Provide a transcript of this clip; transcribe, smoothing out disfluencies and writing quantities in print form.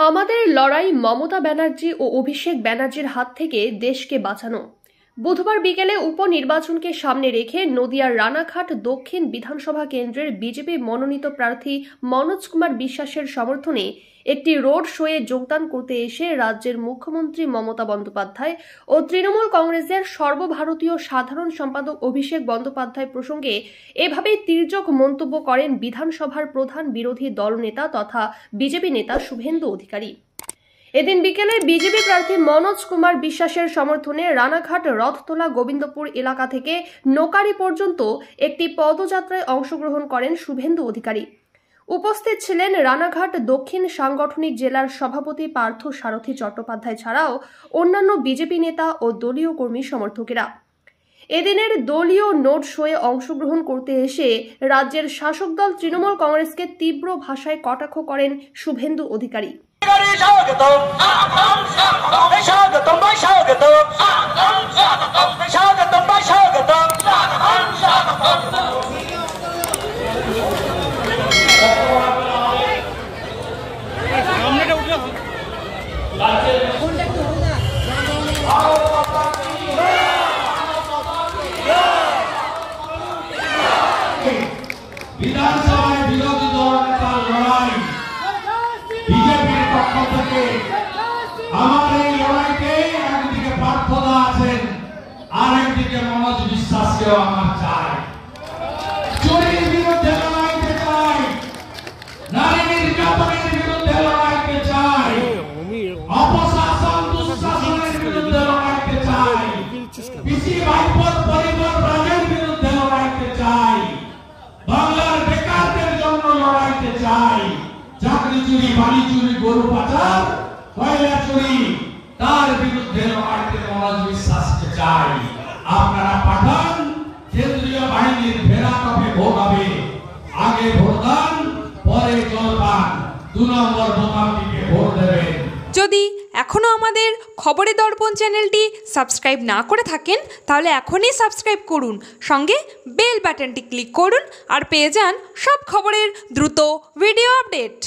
আমাদের লড়াই মমতা ব্যানার্জি ও অভিষেক ব্যানার্জির হাত থেকে দেশকে বাঁচানো। বুধবার বিকেলে উপনির্বাচনকে সামনে রেখে নদিয়ার রানাঘাট দক্ষিণ বিধানসভা কেন্দ্রের বিজেপি মনোনীত প্রার্থী মনোজ কুমার বিশ্বাসের সমর্থনে একটি রোড শোয়ে যোগদান করতে এসে রাজ্যের মুখ্যমন্ত্রী মমতা বন্দ্যোপাধ্যায় ও তৃণমূল কংগ্রেসের সর্বভারতীয় সাধারণ সম্পাদক অভিষেক বন্দ্যোপাধ্যায় প্রসঙ্গে এভাবেই তির্যক মন্তব্য করেন বিধানসভার প্রধান বিরোধী দলনেতা তথা বিজেপি নেতা শুভেন্দু অধিকারী। এদিন বিকেলে বিজেপি প্রার্থী মনোজ কুমার বিশ্বাসের সমর্থনে রানাঘাট রথতলা গোবিন্দপুর এলাকা থেকে নোকারি পর্যন্ত একটি পদযাত্রায় অংশগ্রহণ করেন শুভেন্দু অধিকারী। উপস্থিত ছিলেন রানাঘাট দক্ষিণ সাংগঠনিক জেলার সভাপতি পার্থ সারথী চট্টোপাধ্যায় ছাড়াও অন্যান্য বিজেপি নেতা ও দলীয় কর্মী সমর্থকেরা। এদিনের দলীয় নোট শোয়ে অংশগ্রহণ করতে এসে রাজ্যের শাসক দল তৃণমূল কংগ্রেসকে তীব্র ভাষায় কটাক্ষ করেন শুভেন্দু অধিকারী। বিধানসভায় বিরোধী দলনেতার লড়াই বিজেপির পক্ষ থেকে আমার এই লড়াইকে একদিকে পার্থদা আছেন আর একদিকে মনোজ বিশ্বাসকেও আমার চাই। চুরির বিরুদ্ধে লড়াইতে চাই, নারী নির্যাতনের বিরুদ্ধে লড়াইতে চাই, অপশাসন দুঃশাসনের বিরুদ্ধে লড়াইতে চাই, পিসি ভাইপোর পরিবার রাজের বিরুদ্ধে লড়াইতে চাই, বাংলার বেকারদের জন্য লড়াইতে চাই, চাকরি চুরি, বাড়ি চুরি, গরু পাচার, কয়লা চুরি, তার বিরুদ্ধে লড়াইতে মনোজ বিশ্বাসকে চাই। আপনারা পাঠান, কেন্দ্রীয় বাহিনীর ভেড়াটপে ভোট হবে, আগে ভোট দান, পরে জলপান, 2 নম্বর বোতামটিকে ভোট দেবেন। যদি এখনও আমাদের খবরের দর্পণ চ্যানেলটি সাবস্ক্রাইব না করে থাকেন তাহলে এখনই সাবস্ক্রাইব করুন, সঙ্গে বেল বাটনটি ক্লিক করুন আর পেয়ে যান সব খবরের দ্রুত ভিডিও আপডেট।